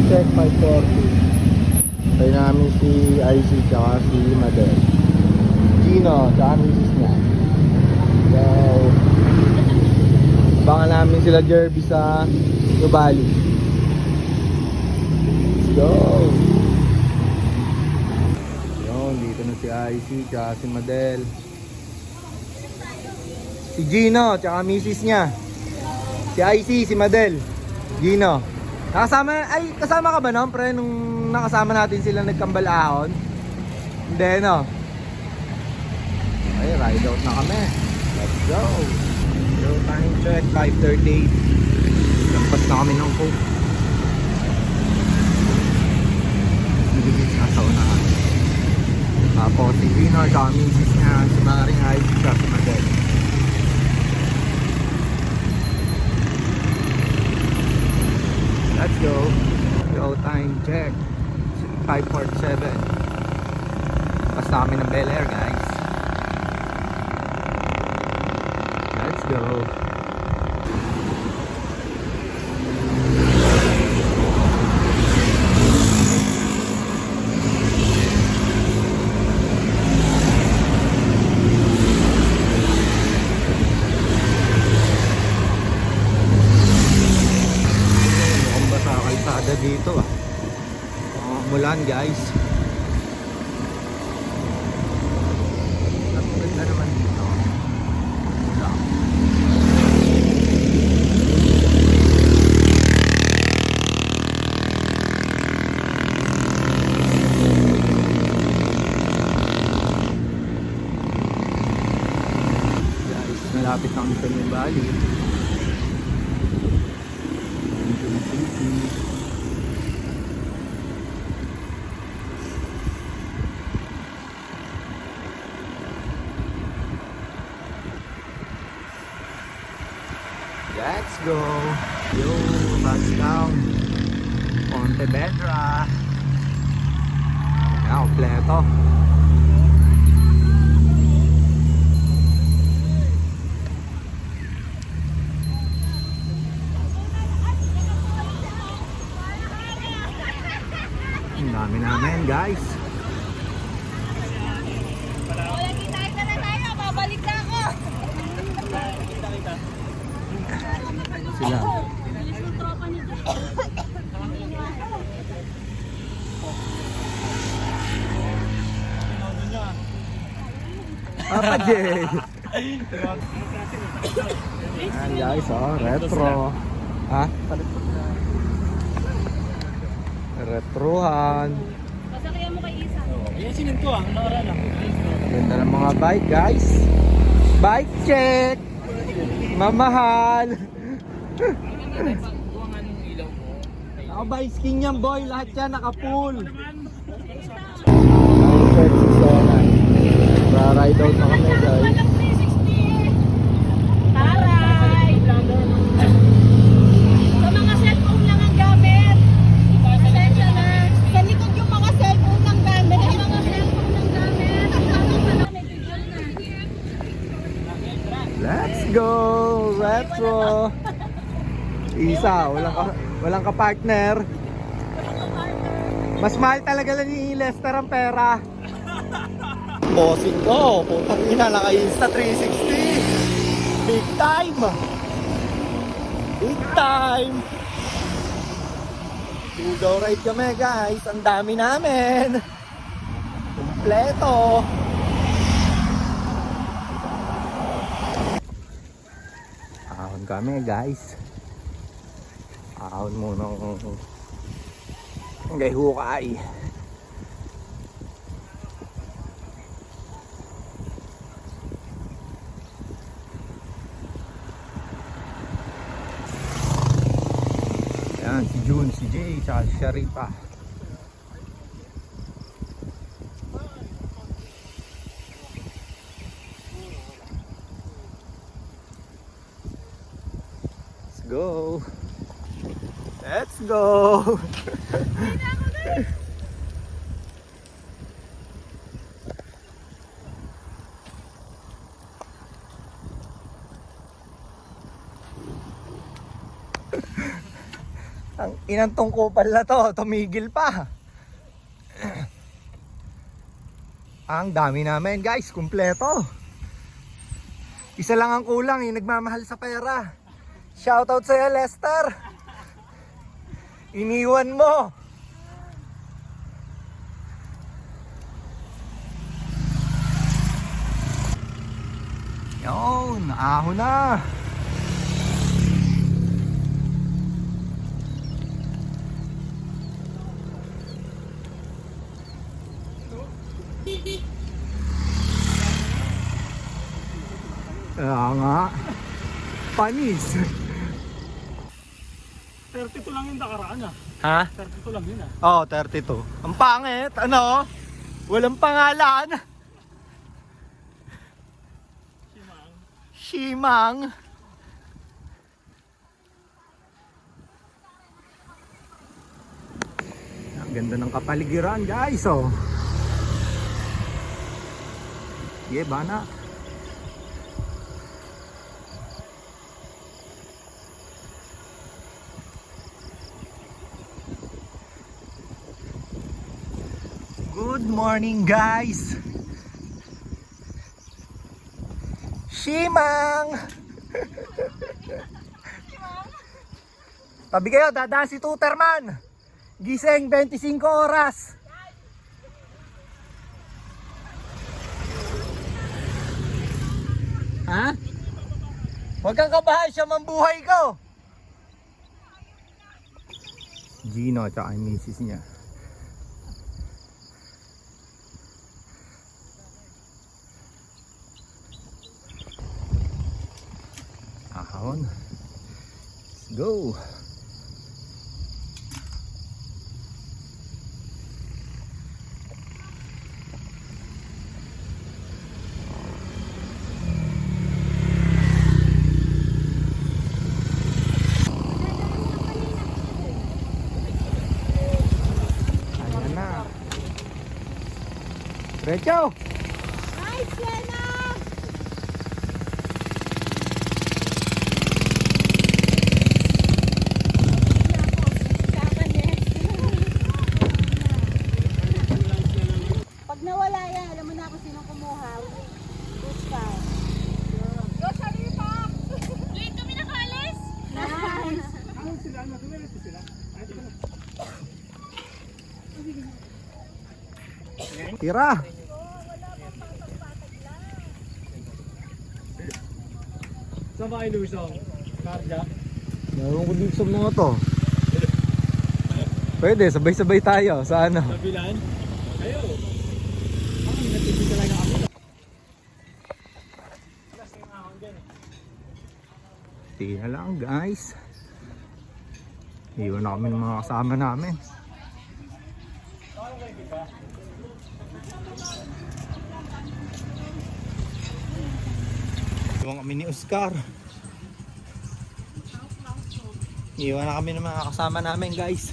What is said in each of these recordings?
check 540. Tayo namin si IC tsaka si Madel. Gino tsaka misis niya. So abangan namin sila Jerby sa Nubali. Let's go. Yun, dito na si IC tsaka si Madel. Si Gino tsaka misis niya. Si IC, si Madel. Gino. Kasama ka ba noon, pre, nung nakasama natin sila nagkambal ahon? Hindi, no? Okay, ride out na kami. Let's go. Yo, time check, 5:38. Lampas na kami ng coke. Biligit sa saunahan. Tapos si Gino, tsaka misis niya, si Maring IC, tsaka si Madel. Let's go. Go time check. 5:47. Basta kami ng Bel Air, guys. Let's go. Dito mulan, guys. Ang ganda naman dito. Mulan. Guys, malapit na kami sa Nubali. Let's go! Yo, bus down. Pontevedra. Yan, kompleto. Ang dami namin, guys. Sila. Papa J. Ayan, guys, retro. Ha? Retrohan. Masakyan mo kay Isa. Yan sinin ko nakaraan lang. Ganda ng mga bike, guys. Bike check. Mamahal. Ako ba, skin yan, boy. Lahat yan naka-full. Ride out na kami, guys. Taray! Sa mga cellphone lang ang gamit. Pasensya na. Sa likod yung mga cellphone lang gamit. Yung mga cellphone lang gamit. Let's go! Retro! Isa, walang ka-partner. Mas mahal talaga lang ni Lester ang pera. Bossing ko, putang ina, naka-insta 360. Big time! Big time! Go ride kami, guys. Ang dami namin. Kompleto. Ahon kami, guys. Ahon muna ng hukay. Yan, si June, si Jay, tsaka si Sharifa. Let's go! Let's go! Ang inantong kupal na to, tumigil pa. Ang dami namin guys, kumpleto. Isa lang ang kulang, yung nagmamahal sa pera. Shoutout sa'yo, Lester. Iniwan mo. Yun, ahon na. Kaya nga. Panis. 32 lang yung nakaraan ah. Ha? 32 lang yun ah. Oh, 32. Ang pangit. Ano? Walang pangalan. Shimang. Ang ganda ng kapaligiran guys, oh. Sige, bana. Good morning guys. Shimang. Tabi kayo, dadaan si Tuterman. Gising 25 oras. Ha? Huwag kang kabahan, siya mambuhay ko. Gino at saka yung misis niya. Ahon. Let's go. Ayan na. Recho! Nice, Lena! Pag nawala yan, alam mo na kung sino kumuha. Gusto. Go, Sharifa! Late kami nakaalis! Nice! Ano sila? Ano? Dumilis ko sila? Tira! Saan ba kayo lusong? Karga? Naroon ko dito sa mga to. Pwede, sabay-sabay tayo sa ano. Nabilan? Ayo! Ang natindi talaga kami. Alas yung ahon dyan eh. Tingnan lang guys. Iwan na kami ng mga kasama namin. Iwan kami ni Oscar. Iwan na kami ng mga kasama namin guys.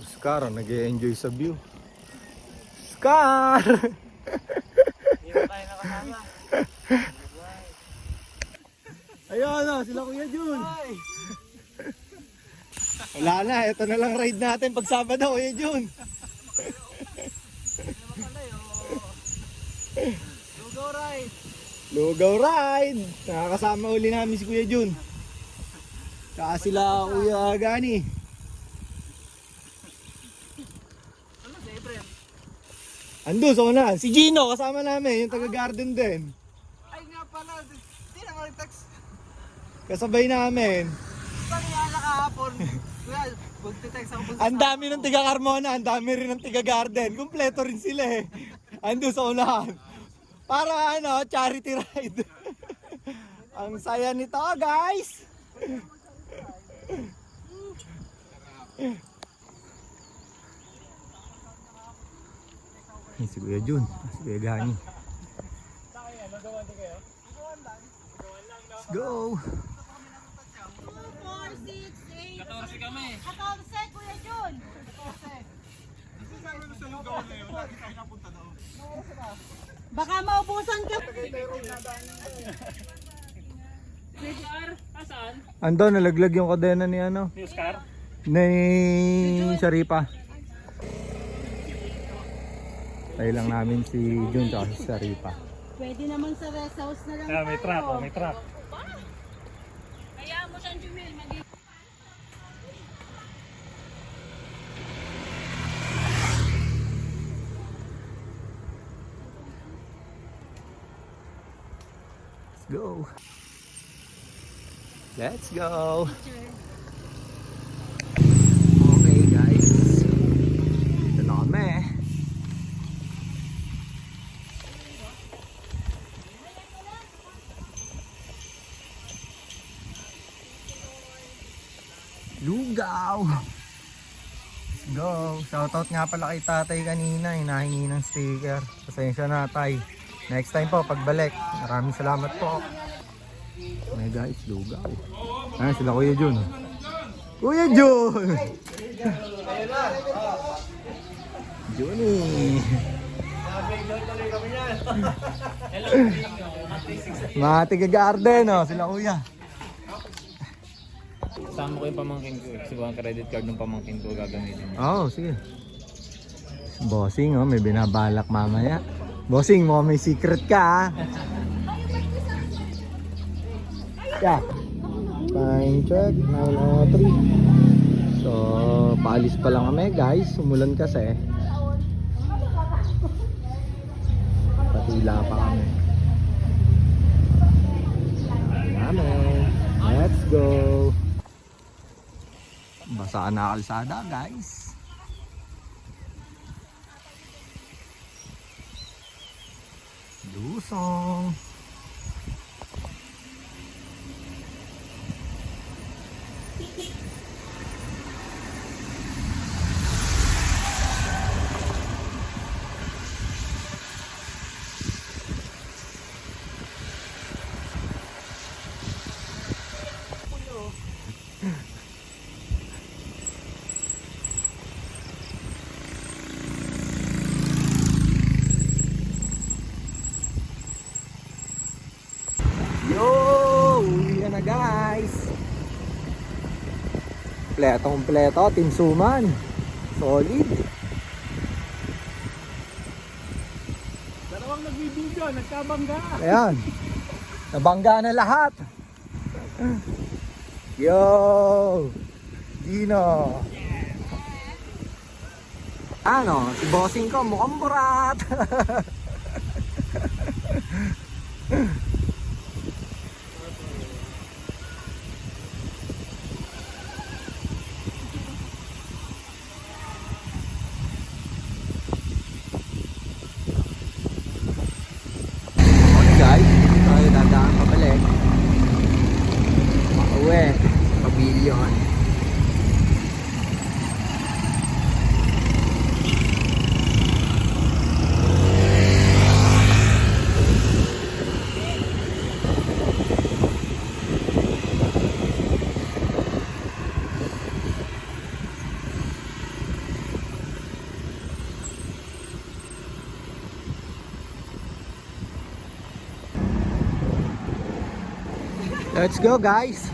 Oscar, nag-e-enjoy sa view. Oscar! Hindi mo tayo nakasama. Ayun na, sila Kuya Jun. Wala na, ito na lang ride natin pag Sabado, Kuya Jun. Lugaw ride! Lugaw ride! Nakakasama uli namin si Kuya Jun. Saka sila Kuya Gani. Ano si Efren? Ando, so na. Si Gino, kasama namin, yung taga-garden din. Ay nga pala, hindi na text. Kasabay namin. Saan nga nakahapon? Kuya, magte-text ako. Ang dami ng taga-Carmona, ang dami rin ng taga-garden. Kumpleto rin sila eh. Ando sa unahan. Para ano, charity ride. Ang saya nito guys. Si Kuya Jun, si Kuya Gani. Let's go! 4, 6, 8, 14 kami. 14, Kuya Jun! 14. Baka maubusan ka. Ando, nalaglag yung kadena ni ano? Ni Oscar? Ni Sharipa. Tayo lang namin si Jun at si Sharipa. Pwede naman sa rest house na lang Ah, may truck, oh, may truck. Kaya mo siyang Jumil, Let's go. Let's go. Okay guys. Dito na kami. Lugaw. Let's go. Shoutout nga pala kay tatay kanina. Hinahingi ng sticker. Pasensya na tay. Next time po pagbalik. Maraming salamat po. Okay guys, lugaw. Ayan sila Kuya Jun. Kuya Jun! Juni! Mga tiga-garden oh, sila Kuya. Sama ko yung pamangkin ko. Siguro ang credit card ng pamangkin ko gagamitin niya. Oo, sige. Bossing oh, may binabalak mamaya. Bossing, mo may secret ka ha. Yeah. Time check, 9:03. So, paalis pa lang kami guys. Umulan kasi. Patila pa kami. Namin. Let's go. Basa na kalsada guys. Lusong. Yo! Uwi na guys! Kompleto, Team Suman. Solid. Dalawang nagbibideo, nagkabangga. Ayan. Nabangga na lahat. Yo! Dino. Ano, si bossing ko mukhang burat. Guys, tayo dadaan pabalik. Pauwi, pavilion. Let's go guys.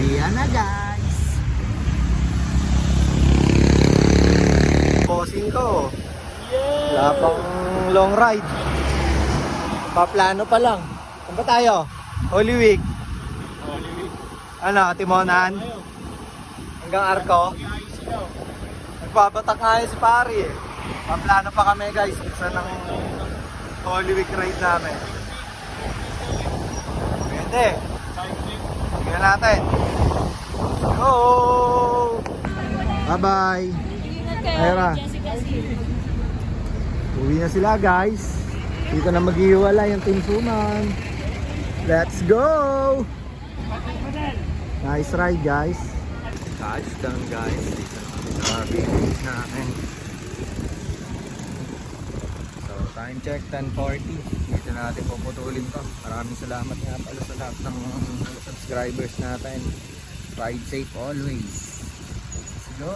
Ayan na guys. Bossing ko. Wala pang long ride. Paplano pa lang. Saan ba tayo? Holy Week. Ano, Timonan? Hanggang Arco? Nagbabatak nga yun si pari eh. Paplano pa kami guys. Isa ng Holy Week ride namin. Pwede. Tingnan natin. Go! Bye-bye! Ayra. Uwi na sila guys. Dito na maghihiwalay yung Team Suman. Let's go! Nice ride guys. Touchdown guys. Dito na kami sa beach namin. So time check 10:40. Dito natin puputulin to. Maraming salamat nga pala sa lahat ng subscribers natin. Ride safe always. Let's go!